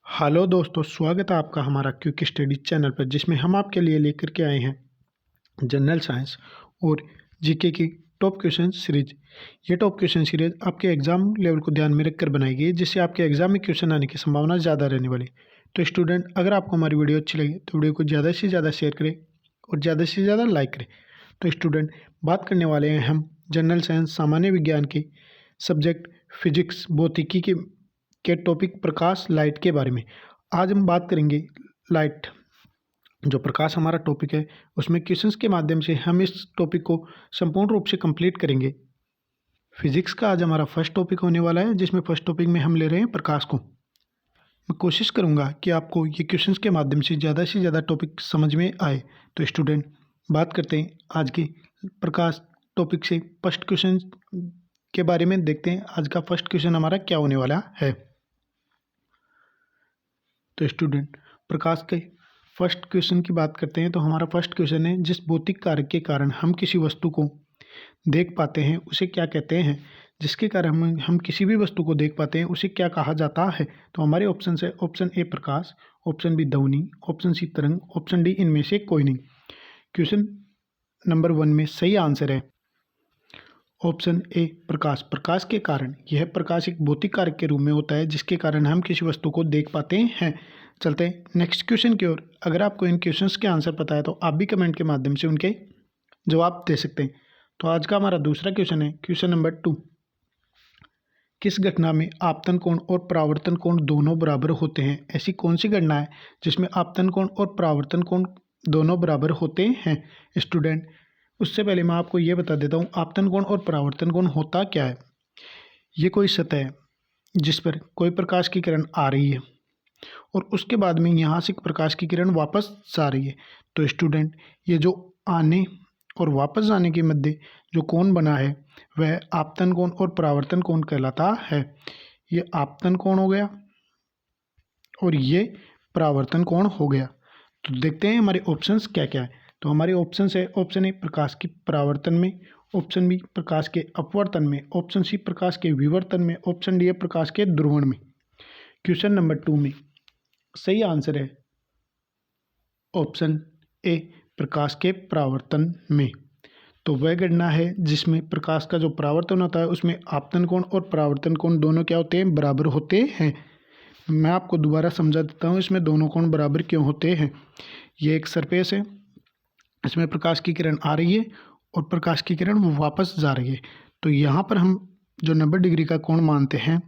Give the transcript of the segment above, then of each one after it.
Hello दोस्तों, स्वागत है आपका हमारा क्विक स्टडी चैनल पर, जिसमें हम आपके लिए लेकर के आए हैं जनरल साइंस और जीके की टॉप क्वेश्चन सीरीज। ये टॉप क्वेश्चन सीरीज आपके एग्जाम लेवल को ध्यान में रखकर बनाई गई है, जिससे आपके एग्जाम में क्वेश्चन आने की संभावना ज़्यादा रहने वाली। तो स्टूडेंट, अगर आपको हमारी वीडियो अच्छी लगी तो वीडियो को ज़्यादा से ज़्यादा शेयर करें और ज़्यादा से ज़्यादा लाइक करें। तो स्टूडेंट, बात करने वाले हैं हम जनरल साइंस सामान्य विज्ञान की सब्जेक्ट फिजिक्स भौतिकी के टॉपिक प्रकाश लाइट के बारे में। आज हम बात करेंगे लाइट, जो प्रकाश हमारा टॉपिक है, उसमें क्वेश्चंस के माध्यम से हम इस टॉपिक को संपूर्ण रूप से कंप्लीट करेंगे। फिजिक्स का आज हमारा फर्स्ट टॉपिक होने वाला है, जिसमें फर्स्ट टॉपिक में हम ले रहे हैं प्रकाश को। मैं कोशिश करूंगा कि आपको ये क्वेश्चंस के माध्यम से ज़्यादा टॉपिक समझ में आए। तो स्टूडेंट, बात करते हैं आज के प्रकाश टॉपिक से फर्स्ट क्वेश्चन के बारे में। देखते हैं आज का फर्स्ट क्वेश्चन हमारा क्या होने वाला है। तो स्टूडेंट, प्रकाश के फर्स्ट क्वेश्चन की बात करते हैं। तो हमारा फर्स्ट क्वेश्चन है, जिस भौतिक कार्य के कारण हम किसी वस्तु को देख पाते हैं उसे क्या कहते हैं। जिसके कारण हम किसी भी वस्तु को देख पाते हैं उसे क्या कहा जाता है। तो हमारे ऑप्शन है, ऑप्शन ए प्रकाश, ऑप्शन बी ध्वनि, ऑप्शन सी तरंग, ऑप्शन डी इनमें से कोई नहीं। क्वेश्चन नंबर 1 में सही आंसर है ऑप्शन ए प्रकाश। प्रकाश के कारण, यह प्रकाश एक भौतिक कार्य के रूप में होता है जिसके कारण हम किसी वस्तु को देख पाते हैं। चलते हैं नेक्स्ट क्वेश्चन की ओर। अगर आपको इन क्वेश्चंस के आंसर पता है तो आप भी कमेंट के माध्यम से उनके जवाब दे सकते हैं। तो आज का हमारा दूसरा क्वेश्चन है क्वेश्चन नंबर 2। किस घटना में आपतन कोण और परावर्तन कोण दोनों बराबर होते हैं। ऐसी कौन सी घटना है जिसमें आपतन कोण और परावर्तन कोण दोनों बराबर होते हैं। स्टूडेंट, उससे पहले मैं आपको ये बता देता हूँ आपतन कोण और परावर्तन कोण होता क्या है। ये कोई सतह है जिस पर कोई प्रकाश की किरण आ रही है और उसके बाद में यहाँ से प्रकाश की किरण वापस जा रही है। तो स्टूडेंट, ये जो आने और वापस जाने के मध्य जो कोण बना है वह आपतन कोण और परावर्तन कोण कहलाता है। ये आपतन कोण हो गया और ये परावर्तन कोण हो गया। तो देखते हैं हमारे ऑप्शंस क्या क्या है। तो हमारे ऑप्शंस है, ऑप्शन ए प्रकाश की परावर्तन में, ऑप्शन बी प्रकाश के अपवर्तन में, ऑप्शन सी प्रकाश के विवर्तन में, ऑप्शन डी है प्रकाश के ध्रुवण में। क्वेश्चन नंबर 2 में सही आंसर है ऑप्शन ए प्रकाश के परावर्तन में। तो वह घटना है जिसमें प्रकाश का जो परावर्तन होता है उसमें आपतन कोण और परावर्तन कोण दोनों क्या होते हैं, बराबर होते हैं। मैं आपको दोबारा समझा देता हूँ इसमें दोनों कोण बराबर क्यों होते हैं। ये एक सरफेस है, इसमें प्रकाश की किरण आ रही है और प्रकाश की किरण वापस जा रही है। तो यहाँ पर हम जो 90 डिग्री का कोण मानते हैं,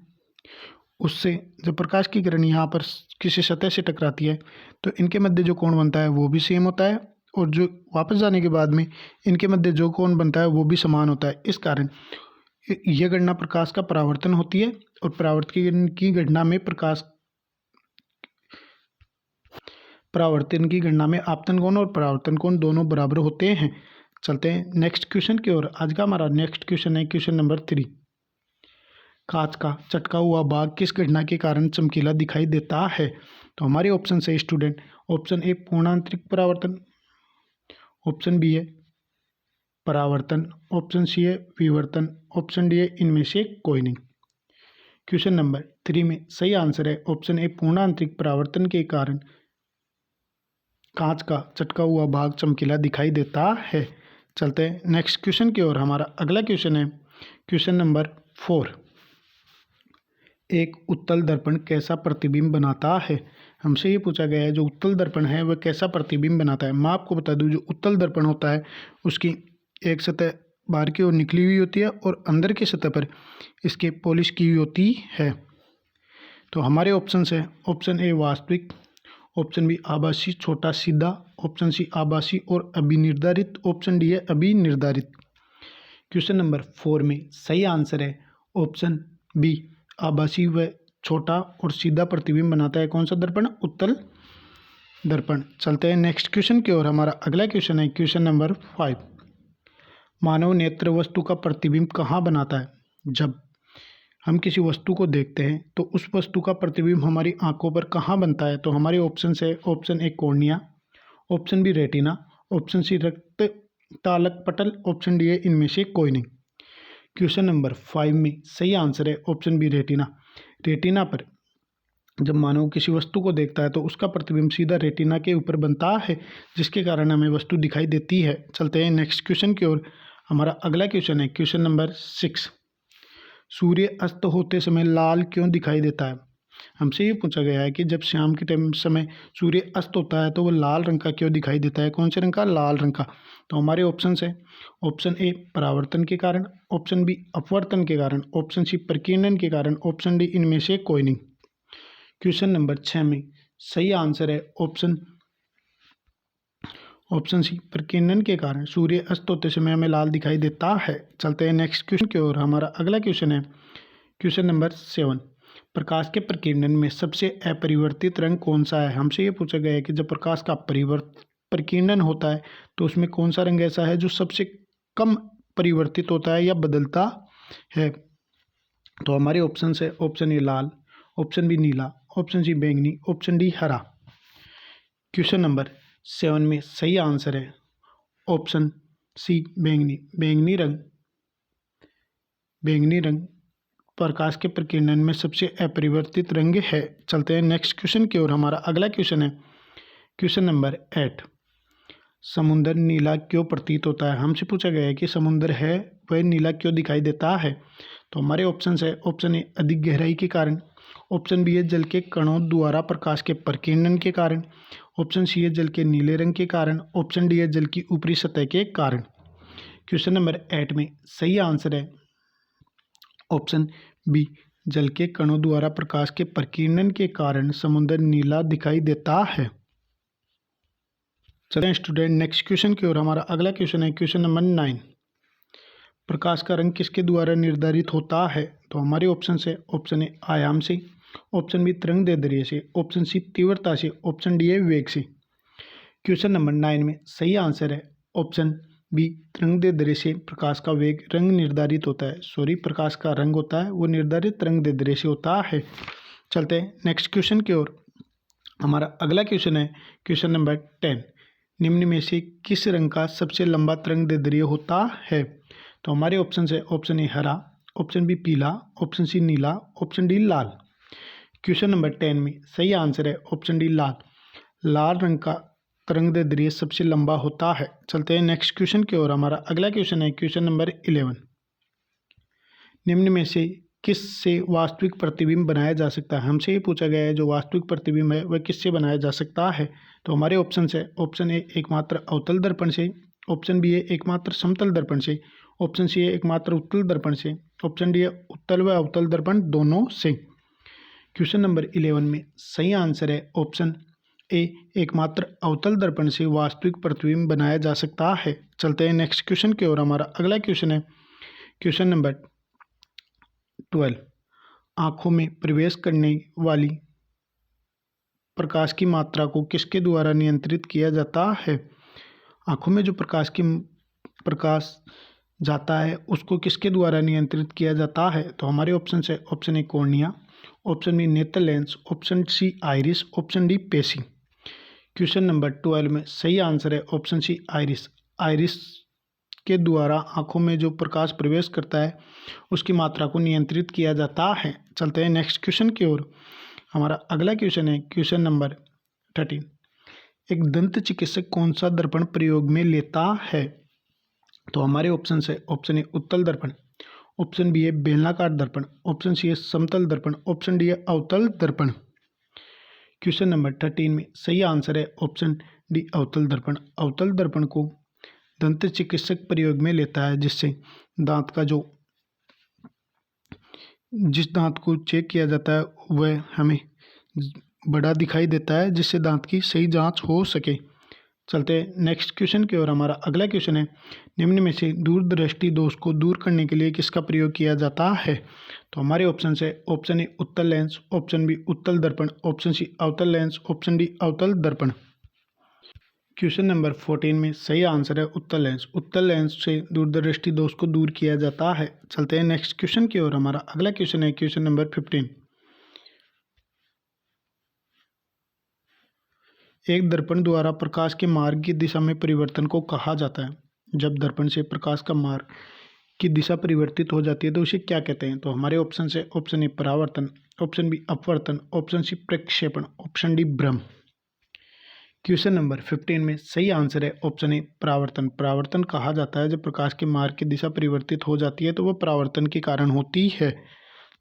उससे जब प्रकाश की किरण यहाँ पर किसी सतह से टकराती है तो इनके मध्य जो कोण बनता है वो भी सेम होता है और जो वापस जाने के बाद में इनके मध्य जो कोण बनता है वो भी समान होता है। इस कारण यह घटना प्रकाश का परावर्तन होती है और परावर्तन की घटना में परावर्तन की गणना में आपतन कोण और परावर्तन कोण दोनों बराबर होते हैं। चलते हैं नेक्स्ट क्वेश्चन की ओर। आज का हमारा नेक्स्ट क्वेश्चन है क्वेश्चन नंबर 3। कांच का चटका हुआ भाग किस घटना के कारण चमकीला दिखाई देता है। तो हमारे ऑप्शन है स्टूडेंट, ऑप्शन ए पूर्णांतरिक परावर्तन, ऑप्शन बी है परावर्तन, ऑप्शन सी है विवर्तन, ऑप्शन डी है इनमें से कोई नहीं। क्वेश्चन नंबर 3 में सही आंसर है ऑप्शन ए पूर्णांतरिक परावर्तन के कारण कांच का चटका हुआ भाग चमकीला दिखाई देता है। चलते हैं नेक्स्ट क्वेश्चन की ओर। हमारा अगला क्वेश्चन है क्वेश्चन नंबर 4। एक उत्तल दर्पण कैसा प्रतिबिंब बनाता है। हमसे ये पूछा गया है जो उत्तल दर्पण है वह कैसा प्रतिबिंब बनाता है। मैं आपको बता दूं, जो उत्तल दर्पण होता है उसकी एक सतह बाहर की ओर निकली हुई होती है और अंदर की सतह पर इसके पॉलिश की हुई होती है। तो हमारे ऑप्शन है, ऑप्शन ए वास्तविक, ऑप्शन बी आभासी छोटा सीधा, ऑप्शन सी आभासी और अभिनिर्धारित, ऑप्शन डी है अभिनिर्धारित। क्वेश्चन नंबर 4 में सही आंसर है ऑप्शन बी आभासी व छोटा और सीधा प्रतिबिंब बनाता है कौन सा दर्पण, उत्तल दर्पण। चलते हैं नेक्स्ट क्वेश्चन की ओर। हमारा अगला क्वेश्चन है क्वेश्चन नंबर 5। मानव नेत्र वस्तु का प्रतिबिंब कहाँ बनाता है। जब हम किसी वस्तु को देखते हैं तो उस वस्तु का प्रतिबिंब हमारी आंखों पर कहाँ बनता है। तो हमारे ऑप्शन है, option A cornea, option B retina, option C रक्त तालक पटल, ऑप्शन डी है इनमें से कोई नहीं। क्वेश्चन नंबर 5 में सही आंसर है ऑप्शन बी रेटिना। रेटिना पर जब मानव किसी वस्तु को देखता है तो उसका प्रतिबिंब सीधा रेटिना के ऊपर बनता है, जिसके कारण हमें वस्तु दिखाई देती है। चलते हैं नेक्स्ट क्वेश्चन की ओर। हमारा अगला क्वेश्चन है क्वेश्चन नंबर 6। सूर्य अस्त होते समय लाल क्यों दिखाई देता है? हमसे ये पूछा गया है कि जब शाम के टाइम समय सूर्य अस्त होता है तो वो लाल रंग का क्यों दिखाई देता है? कौन से रंग का? लाल रंग का। तो हमारे ऑप्शन है, ऑप्शन ए परावर्तन के कारण, ऑप्शन बी अपवर्तन के कारण, ऑप्शन सी प्रकीर्णन के कारण, ऑप्शन डी इनमें से कोई नहीं। क्वेश्चन नंबर 6 में सही आंसर है ऑप्शन सी प्रकीर्णन के कारण सूर्य अस्त होते समय हमें लाल दिखाई देता है। चलते हैं नेक्स्ट क्वेश्चन की ओर। हमारा अगला क्वेश्चन है क्वेश्चन नंबर 7। प्रकाश के प्रकीर्णन में सबसे अपरिवर्तित रंग कौन सा है? हमसे ये पूछा गया है कि जब प्रकाश का प्रकीर्णन होता है तो उसमें कौन सा रंग ऐसा है जो सबसे कम परिवर्तित होता है या बदलता है? तो हमारे ऑप्शन है, ऑप्शन ए लाल, ऑप्शन बी नीला, ऑप्शन सी बैंगनी, ऑप्शन डी हरा। क्वेश्चन नंबर 7 में सही आंसर है ऑप्शन सी बैंगनी। बैंगनी रंग प्रकाश के प्रकीर्णन में सबसे अपरिवर्तित रंग है। चलते हैं नेक्स्ट क्वेश्चन की ओर। हमारा अगला क्वेश्चन है क्वेश्चन नंबर 8। समुद्र नीला क्यों प्रतीत होता है? हमसे पूछा गया है कि समुद्र है वह नीला क्यों दिखाई देता है? तो हमारे ऑप्शन है, ऑप्शन ए अधिक गहराई के कारण, ऑप्शन बी है जल के कणों द्वारा प्रकाश के प्रकीर्णन के कारण, ऑप्शन सी है जल के नीले रंग के कारण, ऑप्शन डी है जल की ऊपरी सतह के कारण। क्वेश्चन नंबर 8 में सही आंसर है ऑप्शन बी जल के कणों द्वारा प्रकाश के प्रकीर्णन के कारण समुद्र नीला दिखाई देता है। चलें स्टूडेंट नेक्स्ट क्वेश्चन की ओर। हमारा अगला क्वेश्चन है क्वेश्चन नंबर 9। प्रकाश का रंग किसके द्वारा निर्धारित होता है? तो हमारे ऑप्शन है, ऑप्शन ए आयाम से, ऑप्शन बी तरंगदैर्ध्य से, ऑप्शन सी तीव्रता से, ऑप्शन डी है वेग से। क्वेश्चन नंबर 9 में सही आंसर है ऑप्शन बी तरंगदैर्ध्य से प्रकाश का वेग रंग निर्धारित होता है। प्रकाश का रंग होता है वो निर्धारित तरंगदैर्ध्य से होता है। चलते हैं नेक्स्ट क्वेश्चन की ओर। हमारा अगला क्वेश्चन है क्वेश्चन नंबर 10। निम्न में से किस रंग का सबसे लंबा तरंगदैर्ध्य होता है? तो हमारे ऑप्शन है, ऑप्शन ए हरा, ऑप्शन बी पीला, ऑप्शन सी नीला, ऑप्शन डी लाल। क्वेश्चन नंबर 10 में सही आंसर है ऑप्शन डी लाल। लाल रंग का तरंगदैर्ध्य सबसे लंबा होता है। चलते हैं नेक्स्ट क्वेश्चन की ओर। हमारा अगला क्वेश्चन है क्वेश्चन नंबर 11। निम्न में से किस से वास्तविक प्रतिबिंब बनाया जा सकता है? हमसे ये पूछा गया है जो वास्तविक प्रतिबिंब है वह किससे बनाया जा सकता है? तो हमारे ऑप्शन है, ऑप्शन ए एकमात्र अवतल दर्पण से, ऑप्शन बी है एकमात्र समतल दर्पण से, ऑप्शन सी है एकमात्र उत्तल दर्पण से, ऑप्शन डी है उत्तल व अवतल दर्पण दोनों से। क्वेश्चन नंबर 11 में सही आंसर है ऑप्शन ए एकमात्र अवतल दर्पण से वास्तविक प्रतिबिंब बनाया जा सकता है। चलते हैं नेक्स्ट क्वेश्चन की ओर। हमारा अगला क्वेश्चन है क्वेश्चन नंबर 12। आँखों में प्रवेश करने वाली प्रकाश की मात्रा को किसके द्वारा नियंत्रित किया जाता है? आँखों में जो प्रकाश जाता है उसको किसके द्वारा नियंत्रित किया जाता है? तो हमारे ऑप्शन है, option A cornea, option B नेत्र lens, option C iris, option D पेशी। क्वेश्चन नंबर 12 में सही आंसर है ऑप्शन सी आइरिस। आइरिस के द्वारा आँखों में जो प्रकाश प्रवेश करता है उसकी मात्रा को नियंत्रित किया जाता है। चलते हैं नेक्स्ट क्वेश्चन की ओर। हमारा अगला क्वेश्चन है क्वेश्चन नंबर 13। एक दंत चिकित्सक कौन सा दर्पण प्रयोग में लेता है? तो हमारे ऑप्शन है, ऑप्शन ए उत्तल दर्पण, ऑप्शन बी है बेलनाकार दर्पण, ऑप्शन सी है समतल दर्पण, ऑप्शन डी है अवतल दर्पण। क्वेश्चन नंबर 13 में सही आंसर है ऑप्शन डी अवतल दर्पण। अवतल दर्पण को दंत चिकित्सक प्रयोग में लेता है जिससे दांत का जिस दांत को चेक किया जाता है वह हमें बड़ा दिखाई देता है जिससे दांत की सही जांच हो सके। चलते हैं नेक्स्ट क्वेश्चन की ओर। हमारा अगला क्वेश्चन है निम्न में से दूरदृष्टि दोष को दूर करने के लिए किसका प्रयोग किया जाता है? तो हमारे ऑप्शन है, ऑप्शन ए उत्तल लेंस, ऑप्शन बी उत्तल दर्पण, ऑप्शन सी अवतल लेंस, ऑप्शन डी अवतल दर्पण। क्वेश्चन नंबर 14 में सही आंसर है उत्तल लेंस। उत्तल लेंस से दूरदृष्टि दोष को दूर किया जाता है। चलते हैं नेक्स्ट क्वेश्चन की ओर। हमारा अगला क्वेश्चन है क्वेश्चन नंबर 15। एक दर्पण द्वारा प्रकाश के मार्ग की दिशा में परिवर्तन को कहा जाता है। जब दर्पण से प्रकाश का मार्ग की दिशा परिवर्तित हो जाती है तो उसे क्या कहते हैं? तो हमारे ऑप्शन से ऑप्शन ए परावर्तन, ऑप्शन बी अपवर्तन, ऑप्शन सी प्रक्षेपण, ऑप्शन डी भ्रम। क्वेश्चन नंबर 15 में सही आंसर है ऑप्शन ए परावर्तन। परावर्तन कहा जाता है जब प्रकाश के मार्ग की दिशा परिवर्तित हो जाती है तो वह परावर्तन के कारण होती है।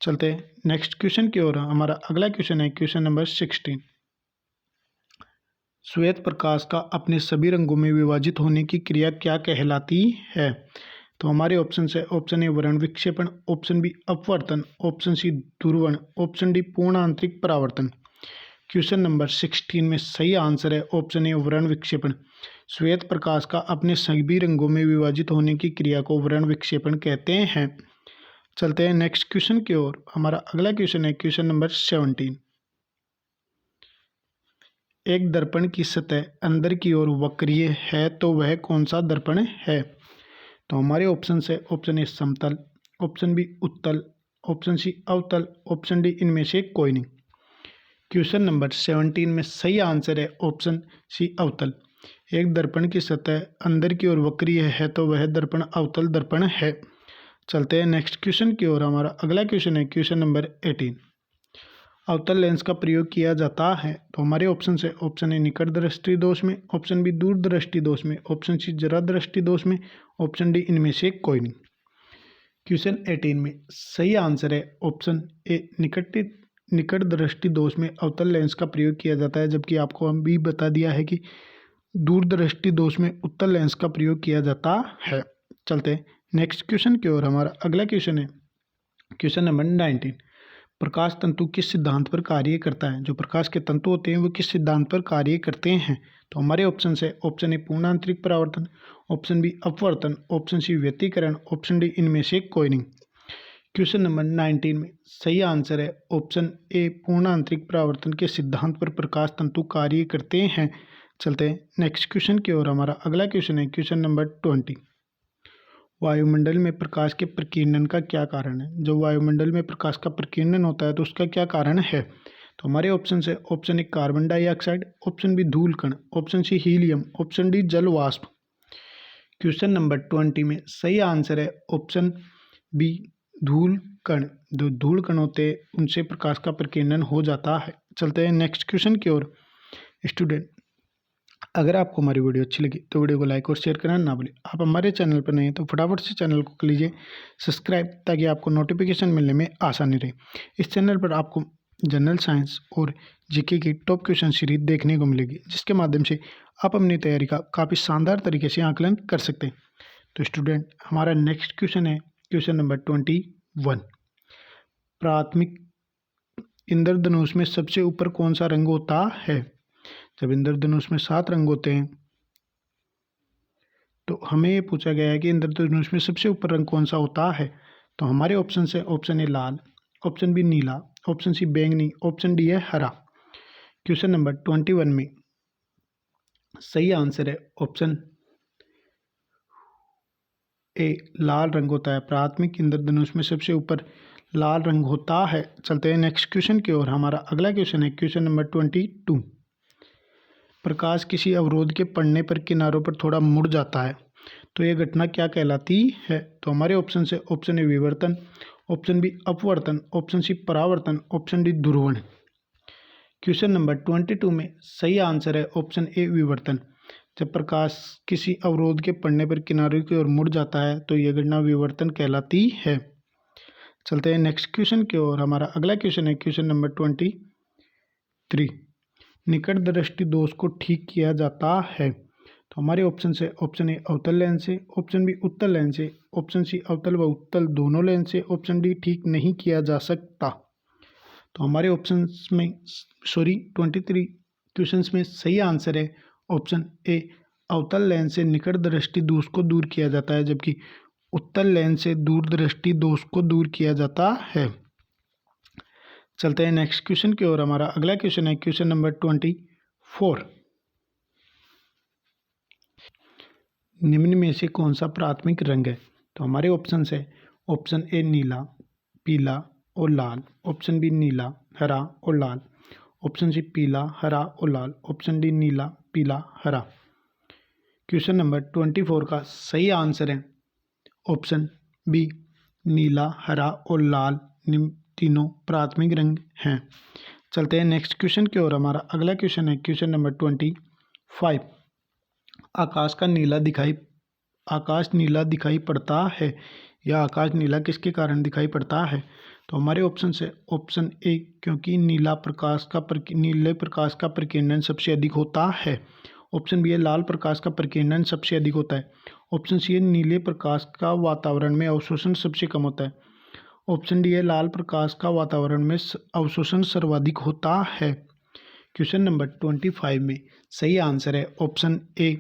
चलते हैं नेक्स्ट क्वेश्चन की ओर। हमारा अगला क्वेश्चन है क्वेश्चन नंबर 16। श्वेत प्रकाश का अपने सभी रंगों में विभाजित होने की क्रिया क्या कहलाती है? तो हमारे ऑप्शन से ऑप्शन ए वर्ण विक्षेपण, ऑप्शन बी अपवर्तन, ऑप्शन सी ध्रुवण, ऑप्शन डी पूर्ण आंतरिक परावर्तन। क्वेश्चन नंबर 16 में सही आंसर है ऑप्शन ए वर्ण विक्षेपण। श्वेत प्रकाश का अपने सभी रंगों में विभाजित होने की क्रिया को वर्ण विक्षेपण कहते हैं। चलते हैं नेक्स्ट क्वेश्चन की ओर। हमारा अगला क्वेश्चन है क्वेश्चन नंबर 17। एक दर्पण की सतह अंदर की ओर वक्रीय है तो वह कौन सा दर्पण है? तो हमारे ऑप्शन से ऑप्शन ए समतल, ऑप्शन बी उत्तल, ऑप्शन सी अवतल, ऑप्शन डी इनमें से कोई नहीं। क्वेश्चन नंबर 17 में सही आंसर है ऑप्शन सी अवतल। एक दर्पण की सतह अंदर की ओर वक्रीय है तो वह दर्पण अवतल दर्पण है। चलते हैं नेक्स्ट क्वेश्चन की ओर। हमारा अगला क्वेश्चन है क्वेश्चन नंबर 18। अवतल लेंस का प्रयोग किया जाता है तो हमारे ऑप्शन से ऑप्शन ए निकट दृष्टि दोष में, ऑप्शन बी दूर दृष्टि दोष में, ऑप्शन सी जरा दृष्टि दोष में, ऑप्शन डी इनमें से कोई नहीं। क्वेश्चन 18 में सही आंसर है ऑप्शन ए निकट दृष्टि दोष में अवतल लेंस का प्रयोग किया जाता है, जबकि आपको हम भी बता दिया है कि दूर दृष्टि दोष में उत्तल लेंस का प्रयोग किया जाता है। चलते हैं नेक्स्ट क्वेश्चन की ओर। हमारा अगला क्वेश्चन है क्वेश्चन नंबर 19। प्रकाश तंतु किस सिद्धांत पर कार्य करता है? जो प्रकाश के तंतु होते हैं वो किस सिद्धांत पर कार्य करते हैं? तो हमारे ऑप्शन से ऑप्शन ए पूर्ण आंतरिक परावर्तन, ऑप्शन बी अपवर्तन, ऑप्शन सी व्यतिकरण, ऑप्शन डी इनमें से कोई नहीं। क्वेश्चन नंबर 19 में सही आंसर है ऑप्शन ए पूर्ण आंतरिक परावर्तन के सिद्धांत पर प्रकाश तंतु कार्य करते हैं। चलते हैं नेक्स्ट क्वेश्चन की ओर। हमारा अगला क्वेश्चन है क्वेश्चन नंबर 20। वायुमंडल में प्रकाश के प्रकीर्णन का क्या कारण है? जब वायुमंडल में प्रकाश का प्रकीर्णन होता है तो उसका क्या कारण है? तो हमारे ऑप्शन से option A carbon dioxide, option B धूल कण, option C helium, option D जल वाष्प। क्वेश्चन नंबर 20 में सही आंसर है ऑप्शन बी धूल कण। जो धूल कण होते हैं उनसे प्रकाश का प्रकीर्णन हो जाता है। चलते हैं नेक्स्ट क्वेश्चन की ओर। स्टूडेंट, अगर आपको हमारी वीडियो अच्छी लगी तो वीडियो को लाइक और शेयर करना ना भूलें। आप हमारे चैनल पर नए हैं तो फटाफट से चैनल को कर लीजिए सब्सक्राइब, ताकि आपको नोटिफिकेशन मिलने में आसानी रहे। इस चैनल पर आपको जनरल साइंस और जीके की टॉप क्वेश्चन सीरीज देखने को मिलेगी, जिसके माध्यम से आप अपनी तैयारी का काफ़ी शानदार तरीके से आकलन कर सकते हैं। तो स्टूडेंट, हमारा नेक्स्ट क्वेश्चन है क्वेश्चन नंबर 21। प्राथमिक इंद्रधनुष में सबसे ऊपर कौन सा रंग होता है? जब इंद्रधनुष में 7 रंग होते हैं तो हमें ये पूछा गया है कि इंद्रधनुष में सबसे ऊपर रंग कौन सा होता है? तो हमारे ऑप्शन से ऑप्शन ए लाल, ऑप्शन बी नीला, ऑप्शन सी बैंगनी, ऑप्शन डी है हरा। क्वेश्चन नंबर 21 में सही आंसर है ऑप्शन ए लाल रंग होता है। प्राथमिक इंद्रधनुष में सबसे ऊपर लाल रंग होता है। चलते हैं नेक्स्ट क्वेश्चन की ओर। हमारा अगला क्वेश्चन है क्वेश्चन नंबर 22। प्रकाश किसी अवरोध के पड़ने पर किनारों पर थोड़ा मुड़ जाता है तो यह घटना क्या कहलाती है? तो हमारे ऑप्शन से ऑप्शन ए विवर्तन, ऑप्शन बी अपवर्तन, ऑप्शन सी परावर्तन, ऑप्शन डी ध्रुवण। क्वेश्चन नंबर 22 में सही आंसर है ऑप्शन ए विवर्तन। जब प्रकाश किसी अवरोध के पड़ने पर किनारों की ओर मुड़ जाता है तो यह घटना विवर्तन कहलाती है। चलते हैं नेक्स्ट क्वेश्चन की ओर। हमारा अगला क्वेश्चन है क्वेश्चन नंबर 23। निकट दृष्टि दोष को ठीक किया जाता है तो हमारे ऑप्शन से ऑप्शन ए अवतल लेंस से, ऑप्शन बी उत्तल लेंस से, ऑप्शन सी अवतल व उत्तल दोनों लेंस से, ऑप्शन डी ठीक नहीं किया जा सकता। तो हमारे ऑप्शन में 23 क्वेश्चंस में सही आंसर है ऑप्शन ए अवतल लेंस से निकट दृष्टि दोष को दूर किया जाता है, जबकि उत्तल लेंस से दूर दृष्टि दोष को दूर किया जाता है। चलते हैं नेक्स्ट क्वेश्चन की ओर। हमारा अगला क्वेश्चन है क्वेश्चन नंबर 24। निम्न में से कौन सा प्राथमिक रंग है? तो हमारे ऑप्शन है ऑप्शन ए नीला, पीला और लाल, ऑप्शन बी नीला, हरा और लाल, ऑप्शन सी पीला, हरा और लाल, ऑप्शन डी नीला, पीला, हरा। क्वेश्चन नंबर 24 का सही आंसर है ऑप्शन बी नीला, हरा और लाल तीनों प्राथमिक रंग हैं। चलते हैं नेक्स्ट क्वेश्चन की ओर। हमारा अगला क्वेश्चन है क्वेश्चन नंबर 25। आकाश नीला दिखाई पड़ता है, या आकाश नीला किसके कारण दिखाई पड़ता है? तो हमारे ऑप्शन से ऑप्शन ए, क्योंकि नीले प्रकाश का प्रकीर्णन सबसे अधिक होता है। ऑप्शन बी है लाल प्रकाश का प्रकीर्णन सबसे अधिक होता है। ऑप्शन सी है नीले प्रकाश का वातावरण में अवशोषण सबसे कम होता है। ऑप्शन डी है लाल प्रकाश का वातावरण में अवशोषण सर्वाधिक होता है। क्वेश्चन नंबर 25 में सही आंसर है ऑप्शन ए,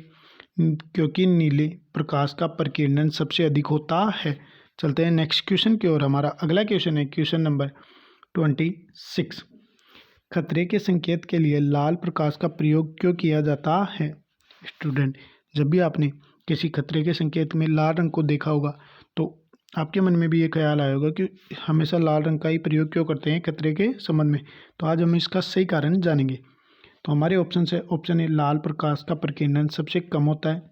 क्योंकि नीले प्रकाश का प्रकीर्णन सबसे अधिक होता है। चलते हैं नेक्स्ट क्वेश्चन की ओर। हमारा अगला क्वेश्चन है क्वेश्चन नंबर 26। खतरे के संकेत के लिए लाल प्रकाश का प्रयोग क्यों किया जाता है? स्टूडेंट, जब भी आपने किसी खतरे के संकेत में लाल रंग को देखा होगा तो आपके मन में भी ये ख्याल आया होगा कि हमेशा लाल रंग का ही प्रयोग क्यों करते हैं खतरे के संबंध में। तो आज हम इसका सही कारण जानेंगे। तो हमारे ऑप्शन से ऑप्शन ए लाल प्रकाश का प्रकीर्णन सबसे कम होता है।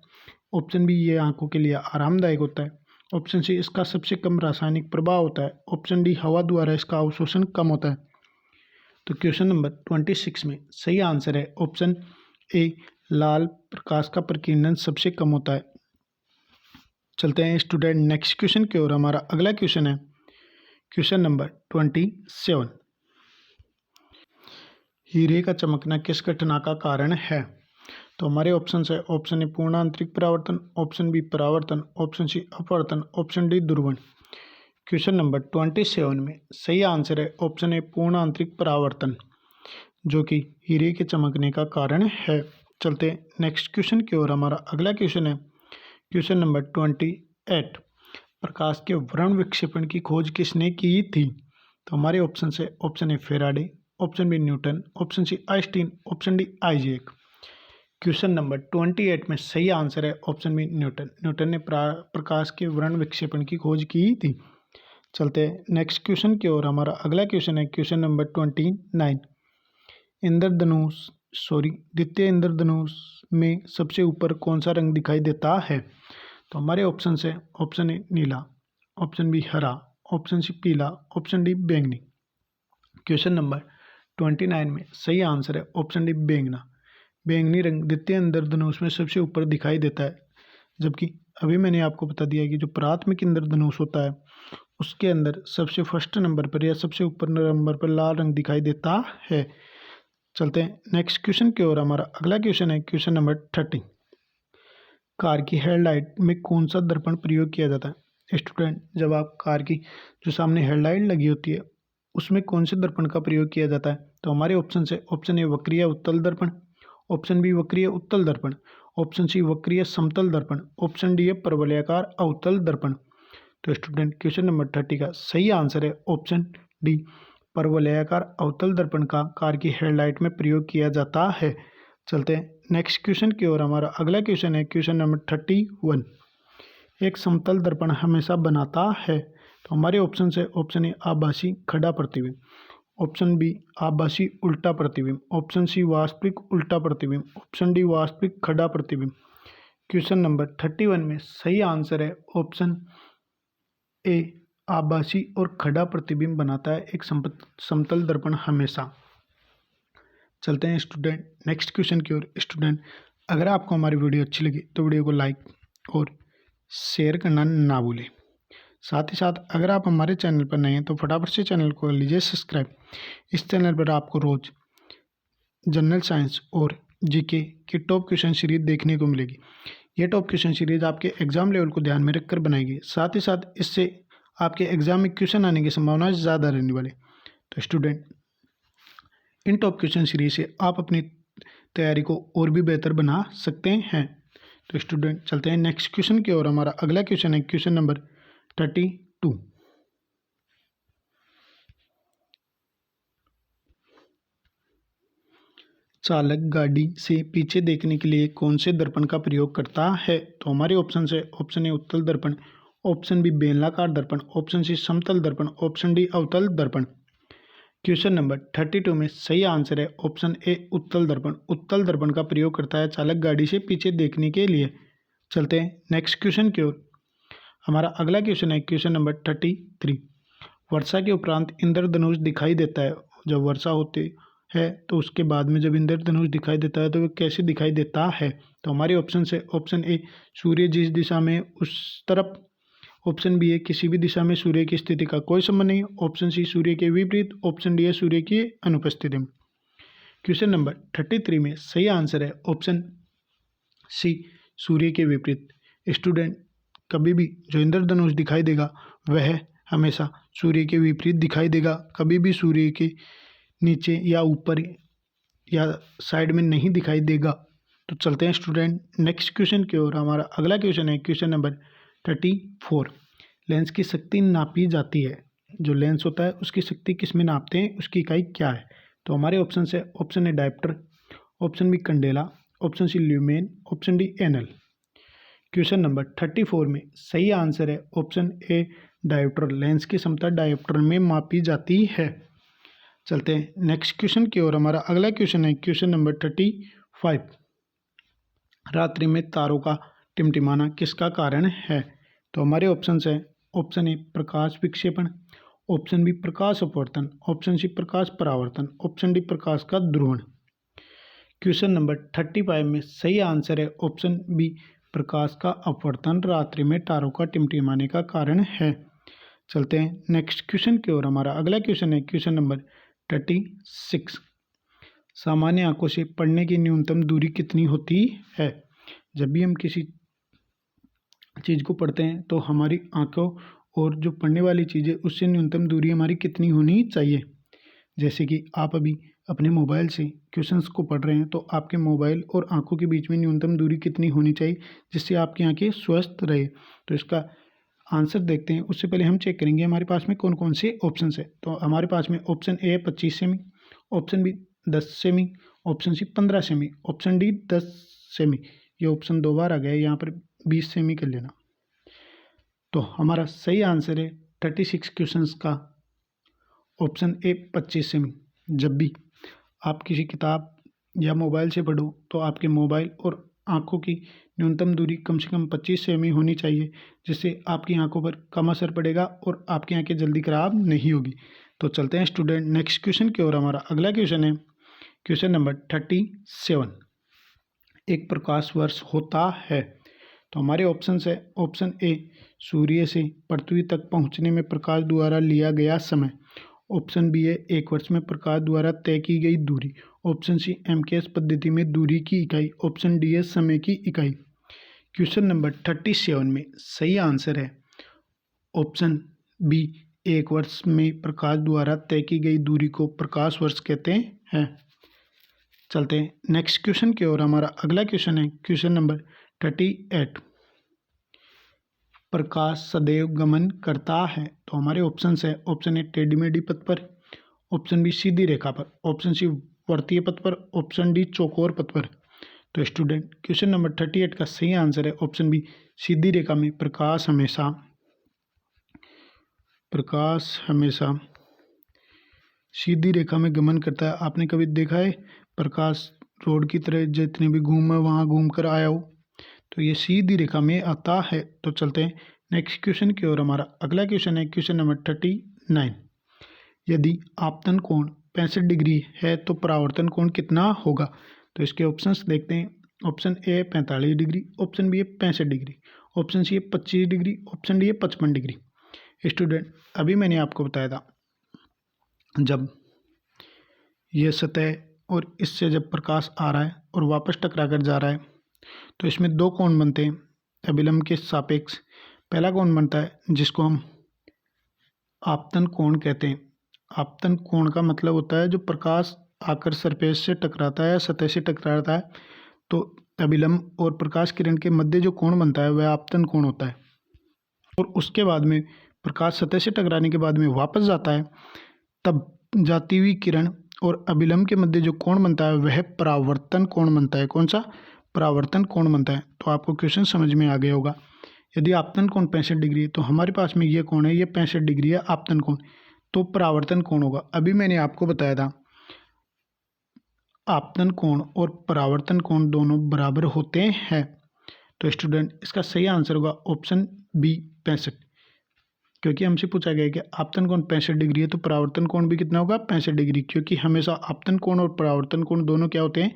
ऑप्शन बी ये आंखों के लिए आरामदायक होता है। ऑप्शन सी इसका सबसे कम रासायनिक प्रभाव होता है। ऑप्शन डी हवा द्वारा इसका अवशोषण कम होता है। तो क्वेश्चन नंबर 26 में सही आंसर है ऑप्शन ए, लाल प्रकाश का प्रकीर्णन सबसे कम होता है। चलते हैं स्टूडेंट नेक्स्ट क्वेश्चन की ओर। हमारा अगला क्वेश्चन है क्वेश्चन नंबर 27। हीरे का चमकना किस घटना का कारण है? तो हमारे ऑप्शन है ऑप्शन ए पूर्ण आंतरिक परावर्तन, ऑप्शन बी परावर्तन, ऑप्शन सी अपवर्तन, ऑप्शन डी ध्रुवण। क्वेश्चन नंबर 27 में सही आंसर है ऑप्शन ए पूर्ण आंतरिक परावर्तन, जो कि हीरे के चमकने का कारण है। चलते हैं नेक्स्ट क्वेश्चन की ओर। हमारा अगला क्वेश्चन है क्वेश्चन नंबर 28। प्रकाश के वर्ण विक्षेपण की खोज किसने की थी? तो हमारे ऑप्शन से option A Faraday, option B Newton, option C Einstein, option D Isaac. Question number 28 में सही आंसर है ऑप्शन बी न्यूटन। न्यूटन ने प्रकाश के वर्ण विक्षेपण की खोज की थी। चलते हैं नेक्स्ट क्वेश्चन की ओर। हमारा अगला क्वेश्चन है क्वेश्चन नंबर 29। द्वितीय इंद्रधनुष में सबसे ऊपर कौन सा रंग दिखाई देता है? तो हमारे ऑप्शन से ऑप्शन ए नीला, ऑप्शन बी हरा, ऑप्शन सी पीला, ऑप्शन डी बैंगनी। क्वेश्चन नंबर 29 में सही आंसर है ऑप्शन डी बैंगना। बैंगनी रंग द्वितीय इंद्रधनुष में सबसे ऊपर दिखाई देता है, जबकि अभी मैंने आपको बता दिया कि जो प्राथमिक इंद्रधनुष होता है उसके अंदर सबसे फर्स्ट नंबर पर या सबसे ऊपर नंबर पर लाल रंग दिखाई देता है। चलते हैं नेक्स्ट क्वेश्चन की ओर। हमारा अगला क्वेश्चन है क्वेश्चन नंबर 30। कार की हेडलाइट में कौन सा दर्पण प्रयोग किया जाता है? स्टूडेंट, जब आप कार की जो सामने हेडलाइट लगी होती है उसमें कौन से दर्पण का प्रयोग किया जाता है? तो हमारे ऑप्शन से ऑप्शन ए वक्रीय उत्तल दर्पण, ऑप्शन बी वक्रीय उत्तल दर्पण, ऑप्शन सी वक्रीय समतल दर्पण, ऑप्शन डी है परवलयाकार अवतल दर्पण। तो स्टूडेंट क्वेश्चन नंबर 30 का सही आंसर है ऑप्शन डी, परवलयाकार अवतल दर्पण का कार की हेडलाइट में प्रयोग किया जाता है। चलते हैं नेक्स्ट क्वेश्चन की ओर। हमारा अगला क्वेश्चन है क्वेश्चन नंबर 31। एक समतल दर्पण हमेशा बनाता है। तो हमारे ऑप्शन से ऑप्शन ए आभासी खड़ा प्रतिबिंब, ऑप्शन बी आभासी उल्टा प्रतिबिंब, ऑप्शन सी वास्तविक उल्टा प्रतिबिंब, ऑप्शन डी वास्तविक खड़ा प्रतिबिंब। क्वेश्चन नंबर 31 में सही आंसर है ऑप्शन ए, आभासी और खड़ा प्रतिबिंब बनाता है एक समतल दर्पण हमेशा। चलते हैं स्टूडेंट नेक्स्ट क्वेश्चन की ओर। स्टूडेंट, अगर आपको हमारी वीडियो अच्छी लगी तो वीडियो को लाइक और शेयर करना ना भूलें। साथ ही साथ अगर आप हमारे चैनल पर नए हैं तो फटाफट से चैनल को कर लीजिए सब्सक्राइब। इस चैनल पर आपको रोज़ जनरल साइंस और जीके की टॉप क्वेश्चन सीरीज देखने को मिलेगी। ये टॉप क्वेश्चन सीरीज आपके एग्जाम लेवल को ध्यान में रखकर बनाएगी। साथ ही साथ इससे आपके एग्जाम में क्वेश्चन आने की संभावना ज़्यादा रहने वाली। तो स्टूडेंट, इन टॉप क्वेश्चन सीरीज से आप अपनी तैयारी को और भी बेहतर बना सकते हैं। तो स्टूडेंट, चलते हैं नेक्स्ट क्वेश्चन की ओर। हमारा अगला क्वेश्चन है क्वेश्चन नंबर 32। चालक गाड़ी से पीछे देखने के लिए कौन से दर्पण का प्रयोग करता है? तो हमारे ऑप्शन है ऑप्शन ए उत्तल दर्पण, ऑप्शन बी बेलनाकार दर्पण, ऑप्शन सी समतल दर्पण, ऑप्शन डी अवतल दर्पण। क्वेश्चन नंबर 32 में सही आंसर है ऑप्शन ए उत्तल दर्पण। उत्तल दर्पण का प्रयोग करता है चालक गाड़ी से पीछे देखने के लिए। चलते हैं नेक्स्ट क्वेश्चन की ओर। हमारा अगला क्वेश्चन है क्वेश्चन नंबर 33। वर्षा के उपरांत इंद्रधनुष दिखाई देता है। जब वर्षा होती है तो उसके बाद में जब इंद्रधनुष दिखाई देता है तो वह कैसे दिखाई देता है। तो हमारे ऑप्शन से ऑप्शन ए सूर्य जिस दिशा में उस तरफ, ऑप्शन बी है किसी भी दिशा में सूर्य की स्थिति का कोई संबंध नहीं, ऑप्शन सी सूर्य के विपरीत, ऑप्शन डी है सूर्य की अनुपस्थिति में। क्वेश्चन नंबर 33 में सही आंसर है ऑप्शन सी सूर्य के विपरीत। स्टूडेंट, कभी भी जो इंद्रधनुष दिखाई देगा वह हमेशा सूर्य के विपरीत दिखाई देगा, कभी भी सूर्य के नीचे या ऊपर या साइड में नहीं दिखाई देगा। तो चलते हैं स्टूडेंट नेक्स्ट क्वेश्चन की ओर। हमारा अगला क्वेश्चन है क्वेश्चन नंबर 34। लेंस की शक्ति नापी जाती है। जो लेंस होता है उसकी शक्ति किस में नापते हैं, उसकी इकाई क्या है। तो हमारे ऑप्शन से option A dioptre, option B candela, option C lumen, option D एनल। क्वेश्चन नंबर 34 में सही आंसर है ऑप्शन ए डायोप्टर। लेंस की क्षमता डायोप्टर में मापी जाती है। चलते हैं नेक्स्ट क्वेश्चन की ओर। हमारा अगला क्वेश्चन है क्वेश्चन नंबर 35। रात्रि में तारों का टिमटिमाना किसका कारण है। तो हमारे ऑप्शन है ऑप्शन ए प्रकाश विक्षेपण, ऑप्शन बी प्रकाश अपवर्तन, ऑप्शन सी प्रकाश परावर्तन, ऑप्शन डी प्रकाश का ध्रुवण। क्वेश्चन नंबर 35 में सही आंसर है ऑप्शन बी प्रकाश का अपवर्तन रात्रि में तारों का टिमटिमाने का कारण है। चलते हैं नेक्स्ट क्वेश्चन की ओर। हमारा अगला क्वेश्चन है क्वेश्चन नंबर 36। सामान्य आंखों से पढ़ने की न्यूनतम दूरी कितनी होती है। जब भी हम किसी चीज़ को पढ़ते हैं तो हमारी आंखों और जो पढ़ने वाली चीज़ है उससे न्यूनतम दूरी हमारी कितनी होनी चाहिए। जैसे कि आप अभी अपने मोबाइल से क्वेश्चंस को पढ़ रहे हैं तो आपके मोबाइल और आंखों के बीच में न्यूनतम दूरी कितनी होनी चाहिए जिससे आपकी आंखें स्वस्थ रहे। तो इसका आंसर देखते हैं उससे पहले हम चेक करेंगे हमारे पास में कौन कौन से ऑप्शन है। तो हमारे पास में option A 25 cm, option B 10 cm, option C 15 cm, option D 10 cm. ये ऑप्शन 2 बार आ गया, यहाँ पर 20 सेमी कर लेना। तो हमारा सही आंसर है 36 क्वेश्चंस का ऑप्शन ए 25 सेमी। जब भी आप किसी किताब या मोबाइल से पढ़ो तो आपके मोबाइल और आंखों की न्यूनतम दूरी कम से कम 25 सेमी होनी चाहिए, जिससे आपकी आंखों पर कम असर पड़ेगा और आपकी आंखें जल्दी खराब नहीं होगी। तो चलते हैं स्टूडेंट नेक्स्ट क्वेश्चन की ओर। हमारा अगला क्वेश्चन है क्वेश्चन नंबर 37। एक प्रकाश वर्ष होता है। तो हमारे ऑप्शन है ऑप्शन ए सूर्य से पृथ्वी तक पहुंचने में प्रकाश द्वारा लिया गया समय, ऑप्शन बी है 1 वर्ष में प्रकाश द्वारा तय की गई दूरी, ऑप्शन सी एमकेएस पद्धति में दूरी की इकाई, ऑप्शन डी है समय की इकाई। क्वेश्चन नंबर 37 में सही आंसर है ऑप्शन बी 1 वर्ष में प्रकाश द्वारा तय की गई दूरी को प्रकाश वर्ष कहते हैं। चलते हैं नेक्स्ट क्वेश्चन की ओर। हमारा अगला क्वेश्चन है क्वेश्चन नंबर 38। प्रकाश सदैव गमन करता है। तो हमारे ऑप्शन है ऑप्शन ए टेढ़ी-मेढ़ी पथ पर, ऑप्शन बी सीधी रेखा पर, ऑप्शन सी वर्तीय पथ पर, ऑप्शन डी चौकोर पथ पर। तो स्टूडेंट क्वेश्चन नंबर 38 का सही आंसर है ऑप्शन बी सीधी रेखा में प्रकाश हमेशा सीधी रेखा में गमन करता है। आपने कभी देखा है प्रकाश रोड की तरह जितने भी घूमा वहाँ घूम कर आया हो, तो ये सीधी रेखा में आता है। तो चलते हैं नेक्स्ट क्वेश्चन की ओर। हमारा अगला क्वेश्चन है क्वेश्चन नंबर 39। यदि आपतन कोण 65 डिग्री है तो परावर्तन कोण कितना होगा। तो इसके ऑप्शंस देखते हैं। Option A 45 degree, option B है 65 डिग्री, ऑप्शन सी है 25 डिग्री, ऑप्शन डी है 55 डिग्री। स्टूडेंट अभी मैंने आपको बताया था जब यह सतह और इससे जब प्रकाश आ रहा है और वापस टकरा कर जा रहा है तो इसमें 2 कोण बनते हैं अभिलंब के सापेक्ष। पहला कोण बनता है जिसको हम आपतन कोण कहते हैं। आपतन कोण का मतलब होता है जो प्रकाश आकर सरफेस से टकराता है, सतह से टकराता है, तो अभिलंब और प्रकाश किरण के मध्य जो कोण बनता है वह आपतन कोण होता है। और उसके बाद में प्रकाश सतह से टकराने के बाद में वापस जाता है, तब जाती हुई किरण और अभिलंब के मध्य जो कोण बनता है वह परावर्तन कोण बनता है। कौन सा? परावर्तन कोण बनता है। तो आपको क्वेश्चन समझ में आ गया होगा। यदि आपतन कोण 65 डिग्री है तो हमारे पास में ये कोण है, ये 65 डिग्री है आपतन कोण, तो परावर्तन कोण होगा। अभी मैंने आपको बताया था आपतन कोण और परावर्तन कोण दोनों बराबर होते हैं। तो स्टूडेंट इसका सही आंसर होगा ऑप्शन बी 65, क्योंकि हमसे पूछा गया है कि आपतन कोण 65 डिग्री है तो परावर्तन कोण भी कितना होगा 65 डिग्री, क्योंकि हमेशा आपतन कोण और परावर्तन कोण दोनों क्या होते हैं,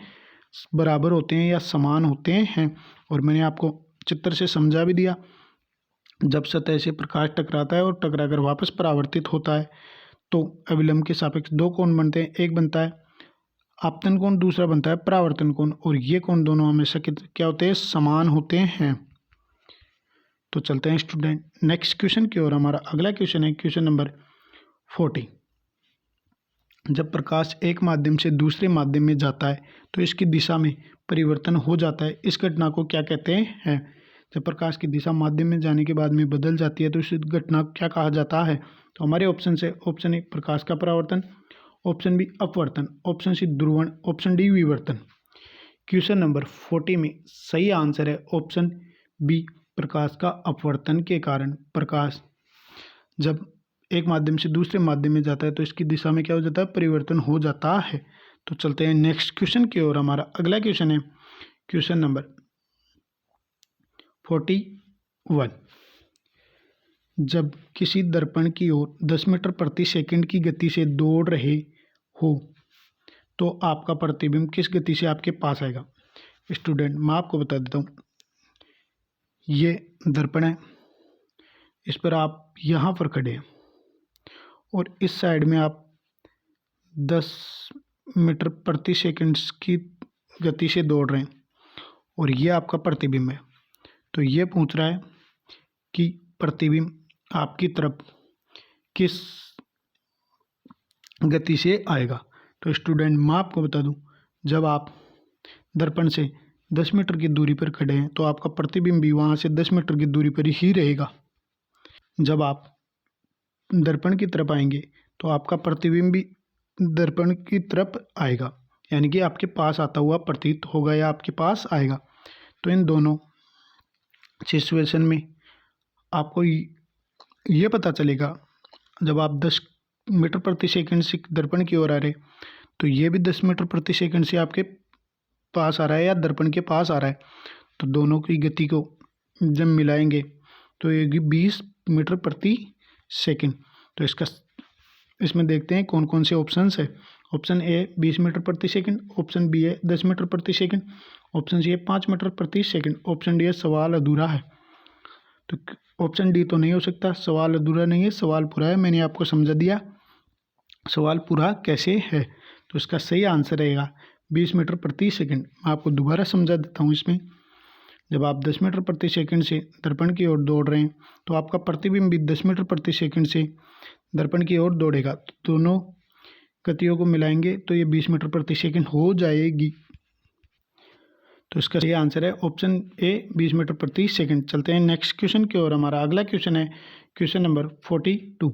बराबर होते हैं या समान होते हैं। और मैंने आपको चित्र से समझा भी दिया, जब सतह से प्रकाश टकराता है और टकराकर वापस परावर्तित होता है तो अभिलंब के सापेक्ष दो कोण बनते हैं, एक बनता है आपतन कोण, दूसरा बनता है परावर्तन कोण, और ये कोण दोनों हमेशा क्या होते हैं, समान होते हैं। तो चलते हैं स्टूडेंट नेक्स्ट क्वेश्चन की ओर। हमारा अगला क्वेश्चन है क्वेश्चन नंबर 40। जब प्रकाश एक माध्यम से दूसरे माध्यम में जाता है तो इसकी दिशा में परिवर्तन हो जाता है, इस घटना को क्या कहते हैं? जब प्रकाश की दिशा माध्यम में जाने के बाद में बदल जाती है तो इस घटना को क्या कहा जाता है? तो हमारे ऑप्शन से ऑप्शन ए प्रकाश का परावर्तन, ऑप्शन बी अपवर्तन, ऑप्शन सी ध्रुवण, ऑप्शन डी विवर्तन। क्वेश्चन नंबर 40 में सही आंसर है ऑप्शन बी प्रकाश का अपवर्तन के कारण प्रकाश जब एक माध्यम से दूसरे माध्यम में जाता है तो इसकी दिशा में क्या हो जाता है, परिवर्तन हो जाता है। तो चलते हैं नेक्स्ट क्वेश्चन की ओर। हमारा अगला क्वेश्चन है क्वेश्चन नंबर 41। जब किसी दर्पण की ओर 10 मीटर प्रति सेकंड की गति से दौड़ रहे हो तो आपका प्रतिबिंब किस गति से आपके पास आएगा? स्टूडेंट मैं आपको बता देता हूँ, ये दर्पण है, इस पर आप यहाँ पर खड़े हैं और इस साइड में आप 10 मीटर प्रति सेकंड की गति से दौड़ रहे हैं और ये आपका प्रतिबिंब है। तो ये पूछ रहा है कि प्रतिबिंब आपकी तरफ किस गति से आएगा। तो स्टूडेंट मैं आपको बता दूं, जब आप दर्पण से 10 मीटर की दूरी पर खड़े हैं तो आपका प्रतिबिंब भी वहाँ से 10 मीटर की दूरी पर ही रहेगा। जब आप दर्पण की तरफ आएंगे तो आपका प्रतिबिंब भी दर्पण की तरफ आएगा, यानी कि आपके पास आता हुआ प्रतीत होगा या आपके पास आएगा। तो इन दोनों सिचुएशन में आपको ये पता चलेगा, जब आप 10 मीटर प्रति सेकंड से दर्पण की ओर आ रहे तो ये भी 10 मीटर प्रति सेकंड से आपके पास आ रहा है या दर्पण के पास आ रहा है, तो दोनों की गति को जब मिलाएंगे तो ये 20 मीटर प्रति सेकंड। तो इसमें देखते हैं कौन कौन से ऑप्शंस है। ऑप्शन ए 20 मीटर प्रति सेकंड, ऑप्शन बी है 10 मीटर प्रति सेकंड, ऑप्शन सी है 5 मीटर प्रति सेकंड, ऑप्शन डी है सवाल अधूरा है। तो ऑप्शन डी तो नहीं हो सकता, सवाल अधूरा नहीं है, सवाल पूरा है। मैंने आपको समझा दिया सवाल पूरा कैसे है। तो इसका सही आंसर रहेगा 20 मीटर प्रति सेकंड। मैं आपको दोबारा समझा देता हूँ। इसमें जब आप 10 मीटर प्रति सेकंड से दर्पण की ओर दौड़ रहे हैं तो आपका प्रतिबिंब भी 10 मीटर प्रति सेकंड से दर्पण की ओर दौड़ेगा। तो दोनों गतियों को मिलाएंगे तो ये 20 मीटर प्रति सेकंड हो जाएगी। तो इसका सही आंसर है ऑप्शन ए 20 मीटर प्रति सेकंड। चलते हैं नेक्स्ट क्वेश्चन की ओर। हमारा अगला क्वेश्चन है क्वेश्चन नंबर 42।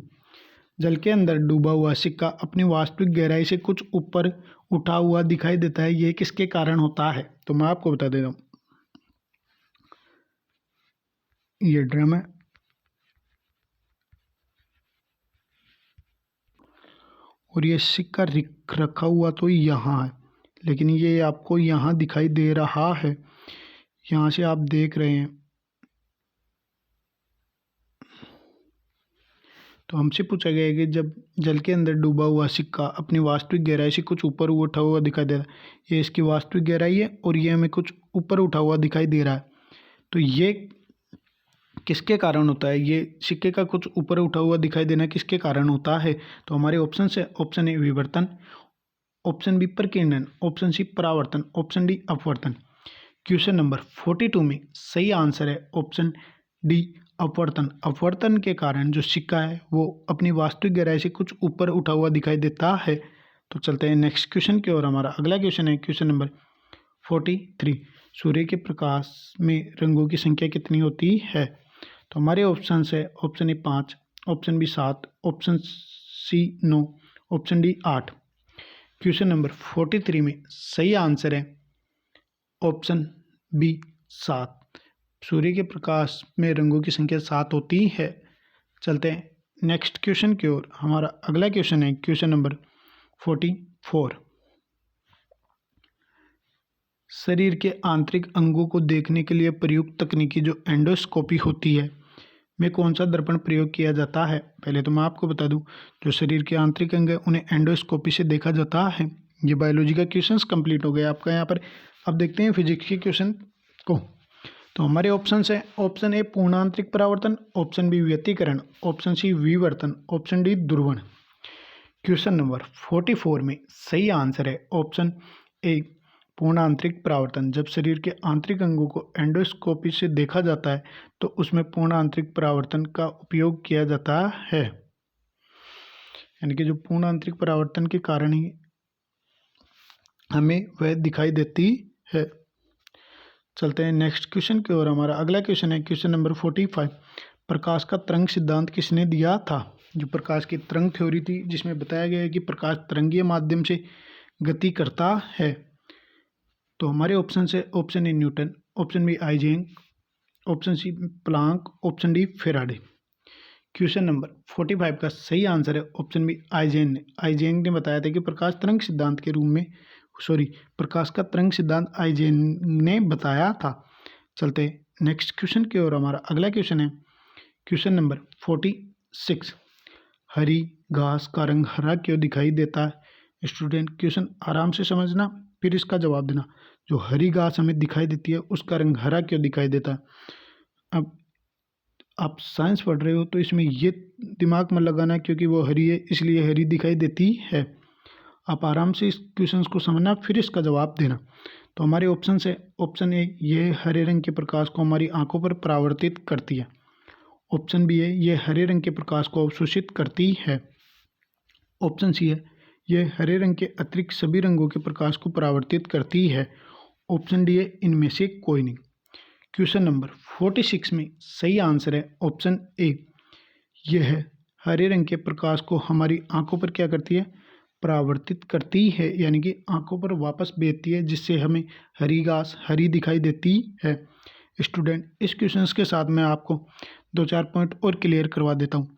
जल के अंदर डूबा हुआ सिक्का अपनी वास्तविक गहराई से कुछ ऊपर उठा हुआ दिखाई देता है, ये किसके कारण होता है? तो मैं आपको बता देता हूँ, ये ड्रम है और ये सिक्का रखा हुआ तो यहाँ है, लेकिन ये आपको यहाँ दिखाई दे रहा है, यहाँ से आप देख रहे हैं। तो हमसे पूछा गया है कि जब जल के अंदर डूबा हुआ सिक्का अपनी वास्तविक गहराई से कुछ ऊपर उठा हुआ दिखाई दे रहा है, ये इसकी वास्तविक गहराई है और ये हमें कुछ ऊपर उठा हुआ दिखाई दे रहा है, तो ये किसके कारण होता है? ये सिक्के का कुछ ऊपर उठा हुआ दिखाई देना किसके कारण होता है? तो हमारे ऑप्शन से ऑप्शन ए विवर्तन, ऑप्शन बी प्रकीर्णन, ऑप्शन सी परावर्तन, ऑप्शन डी अपवर्तन। क्वेश्चन नंबर 42 में सही आंसर है ऑप्शन डी अपवर्तन। अपवर्तन के कारण जो सिक्का है वो अपनी वास्तविक गहराई से कुछ ऊपर उठा हुआ दिखाई देता है। तो चलते हैं नेक्स्ट क्वेश्चन की ओर। हमारा अगला क्वेश्चन है क्वेश्चन नंबर 43। सूर्य के प्रकाश में रंगों की संख्या कितनी होती है? तो हमारे ऑप्शन है option A 5, option B 7, option C 9, option D 8। Question number 43 में सही आंसर है ऑप्शन बी 7। सूर्य के प्रकाश में रंगों की संख्या 7 होती है। चलते हैं नेक्स्ट क्वेश्चन की ओर। हमारा अगला क्वेश्चन है क्वेश्चन नंबर 44। शरीर के आंतरिक अंगों को देखने के लिए प्रयुक्त तकनीकी जो एंडोस्कोपी होती है में कौन सा दर्पण प्रयोग किया जाता है? पहले तो मैं आपको बता दूं, जो शरीर के आंतरिक अंग है उन्हें एंडोस्कोपी से देखा जाता है। ये बायोलॉजी का क्वेश्चंस कंप्लीट हो गया आपका यहाँ पर। अब देखते हैं फिजिक्स के क्वेश्चन को। तो हमारे ऑप्शन है, ऑप्शन ए पूर्णांतरिक परावर्तन, ऑप्शन बी व्यतिकरण, ऑप्शन सी विवर्तन, ऑप्शन डी ध्रुवण। क्वेश्चन नंबर 44 में सही आंसर है ऑप्शन ए पूर्णांतरिक परावर्तन। जब शरीर के आंतरिक अंगों को एंडोस्कोपी से देखा जाता है तो उसमें पूर्णांतरिक परावर्तन का उपयोग किया जाता है, यानी कि जो पूर्णांतरिक परावर्तन के कारण ही हमें वह दिखाई देती है। चलते हैं नेक्स्ट क्वेश्चन की ओर। हमारा अगला क्वेश्चन है क्वेश्चन नंबर 45। प्रकाश का तरंग सिद्धांत किसने दिया था? जो प्रकाश की तरंग थ्योरी थी जिसमें बताया गया है कि प्रकाश तरंगीय माध्यम से गति करता है। तो हमारे ऑप्शन है option A Newton, option B आइजेंग, option C Planck, option D Faraday. Question number 45 का सही आंसर है ऑप्शन बी आइजेंग ने। आइजेंग ने बताया था कि प्रकाश तरंग सिद्धांत के रूप में प्रकाश का तरंग सिद्धांत आइजेंग ने बताया था। चलते नेक्स्ट क्वेश्चन की ओर। हमारा अगला क्वेश्चन है क्वेश्चन नंबर 46। हरी घास का रंग हरा क्यों दिखाई देता है? स्टूडेंट क्वेश्चन आराम से समझना फिर इसका जवाब देना। जो हरी घास हमें दिखाई देती है उसका रंग हरा क्यों दिखाई देता है? अब आप साइंस पढ़ रहे हो तो इसमें ये दिमाग में लगाना क्योंकि वो हरी है इसलिए हरी दिखाई देती है। आप आराम से इस क्वेश्चन को समझना फिर इसका जवाब देना। तो हमारे ऑप्शन है ऑप्शन ए ये हरे रंग के प्रकाश को हमारी आंखों पर परावर्तित करती है, ऑप्शन बी है ये हरे रंग के प्रकाश को अवशोषित करती है, ऑप्शन सी है ये हरे रंग के अतिरिक्त सभी रंगों के प्रकाश को परावर्तित करती है, ऑप्शन डी है इनमें से कोई नहीं। क्वेश्चन नंबर 46 में सही आंसर है ऑप्शन ए यह हरे रंग के प्रकाश को हमारी आंखों पर क्या करती है? परावर्तित करती है, यानी कि आंखों पर वापस भेजती है जिससे हमें हरी घास हरी दिखाई देती है। स्टूडेंट इस क्वेश्चन के साथ मैं आपको 2-4 पॉइंट और क्लियर करवा देता हूँ।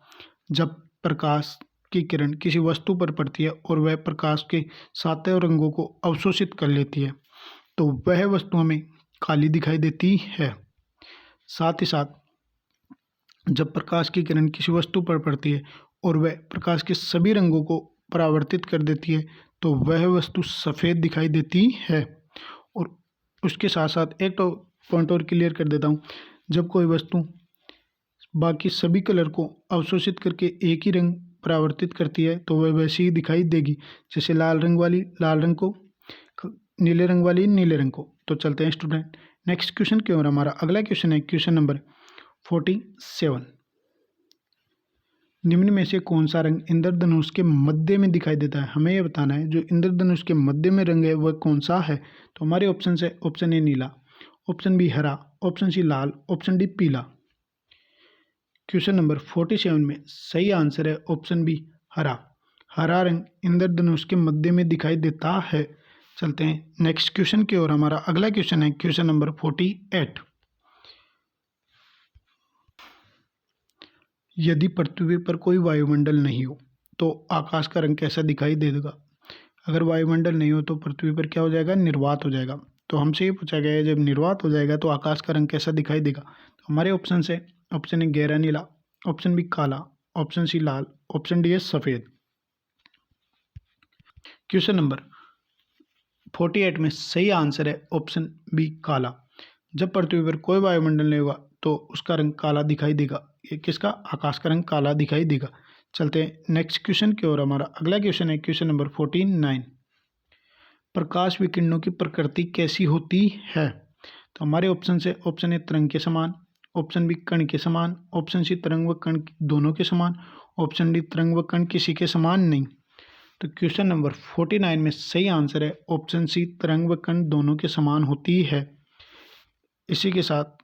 जब प्रकाश की किरण किसी वस्तु पर पड़ती है और वह प्रकाश के सातों रंगों को अवशोषित कर लेती है तो वह वस्तु हमें काली दिखाई देती है। साथ ही साथ जब प्रकाश की किरण किसी वस्तु पर पड़ती है और वह प्रकाश के सभी रंगों को परावर्तित कर देती है तो वह वस्तु सफ़ेद दिखाई देती है। और उसके साथ साथ एक तो पॉइंट और क्लियर कर देता हूँ, जब कोई वस्तु बाकी सभी कलर को अवशोषित करके एक ही रंग परावर्तित करती है तो वह वैसी ही दिखाई देगी, जैसे लाल रंग वाली लाल रंग को, नीले रंग वाली नीले रंग को। तो चलते हैं स्टूडेंट नेक्स्ट क्वेश्चन की ओर। हमारा अगला क्वेश्चन है क्वेश्चन नंबर 47। निम्न में से कौन सा रंग इंद्रधनुष के मध्य में दिखाई देता है? हमें यह बताना है जो इंद्रधनुष के मध्य में रंग है वह कौन सा है। तो हमारे ऑप्शन है ऑप्शन ए नीला, ऑप्शन बी हरा, ऑप्शन सी लाल, ऑप्शन डी पीला। क्वेश्चन नंबर 47 में सही आंसर है ऑप्शन बी हरा। हरा रंग इंद्रधनुष के मध्य में दिखाई देता है। चलते हैं नेक्स्ट क्वेश्चन की ओर। हमारा अगला क्वेश्चन है क्वेश्चन नंबर 48। यदि पृथ्वी पर कोई वायुमंडल नहीं हो तो आकाश का रंग कैसा दिखाई देगा? अगर वायुमंडल नहीं हो तो पृथ्वी पर क्या हो जाएगा? निर्वात हो जाएगा। तो हमसे ये पूछा गया है जब निर्वात हो जाएगा तो आकाश का रंग कैसा दिखाई देगा? तो हमारे ऑप्शन है ऑप्शन ए गहरा नीला, ऑप्शन बी काला, ऑप्शन सी लाल, ऑप्शन डी है सफ़ेद। क्वेश्चन नंबर 48 में सही आंसर है ऑप्शन बी काला। जब पृथ्वी पर कोई वायुमंडल नहीं होगा तो उसका रंग काला दिखाई देगा। ये किसका? आकाश का रंग काला दिखाई देगा। चलते हैं नेक्स्ट क्वेश्चन की ओर। हमारा अगला क्वेश्चन है क्वेश्चन नंबर 49। प्रकाश विकिरणों की प्रकृति कैसी होती है? तो हमारे ऑप्शन है ऑप्शन ए तरंग के समान, ऑप्शन बी कण के समान, ऑप्शन सी तरंग व कण दोनों के समान, ऑप्शन डी तरंग व कण किसी के समान नहीं। तो क्वेश्चन नंबर 49 में सही आंसर है ऑप्शन सी तरंग व कण दोनों के समान होती है। इसी के साथ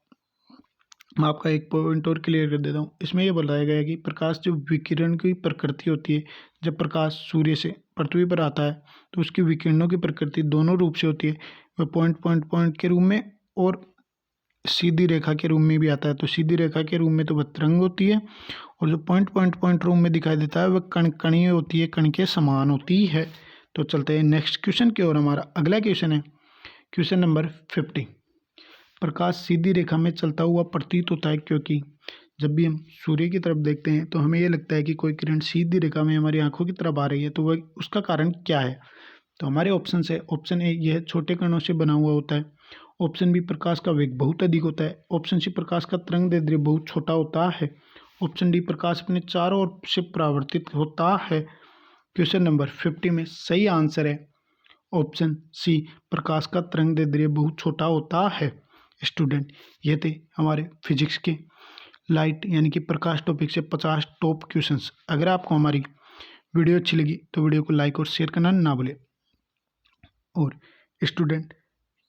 मैं आपका एक पॉइंट और क्लियर कर देता हूँ। इसमें यह बताया गया है कि प्रकाश जो विकिरण की प्रकृति होती है, जब प्रकाश सूर्य से पृथ्वी पर आता है तो उसकी विकिरणों की प्रकृति दोनों रूप से होती है। वह पॉइंट के रूप में और सीधी रेखा के रूप में भी आता है। तो सीधी रेखा के रूप में तो वह तरंग होती है और जो पॉइंट रूप में दिखाई देता है वह कणीय होती है, कण के समान होती है। तो चलते हैं नेक्स्ट क्वेश्चन की ओर। हमारा अगला क्वेश्चन है क्वेश्चन नंबर 50। प्रकाश सीधी रेखा में चलता हुआ प्रतीत होता है क्योंकि जब भी हम सूर्य की तरफ देखते हैं तो हमें ये लगता है कि कोई किरण सीधी रेखा में हमारी आंखों की तरफ आ रही है, तो वह उसका कारण क्या है? तो हमारे ऑप्शन है, ऑप्शन ए यह छोटे कणों से बना हुआ होता है, ऑप्शन बी प्रकाश का वेग बहुत अधिक होता है, ऑप्शन सी प्रकाश का तरंगदैर्ध्य बहुत छोटा होता है, ऑप्शन डी प्रकाश अपने चारों ओर से परावर्तित होता है। क्वेश्चन नंबर 50 में सही आंसर है ऑप्शन सी, प्रकाश का तरंगदैर्ध्य बहुत छोटा होता है। स्टूडेंट, ये थे हमारे फिजिक्स के लाइट यानी कि प्रकाश टॉपिक से 50 टॉप क्वेश्चंस। अगर आपको हमारी वीडियो अच्छी लगी तो वीडियो को लाइक और शेयर करना ना भूलें। और स्टूडेंट,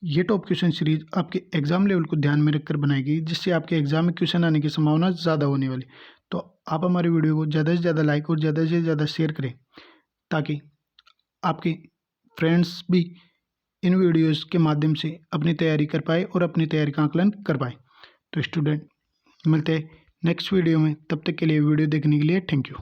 ये टॉप क्वेश्चन सीरीज आपके एग्जाम लेवल को ध्यान में रखकर बनाई गई, जिससे आपके एग्जाम में क्वेश्चन आने की संभावना ज़्यादा होने वाली। तो आप हमारी वीडियो को ज़्यादा से ज़्यादा लाइक और ज़्यादा से ज़्यादा शेयर करें, ताकि आपके फ्रेंड्स भी इन वीडियोस के माध्यम से अपनी तैयारी कर पाए और अपनी तैयारी का आकलन कर पाए। तो स्टूडेंट, मिलते हैं नेक्स्ट वीडियो में, तब तक के लिए वीडियो देखने के लिए थैंक यू।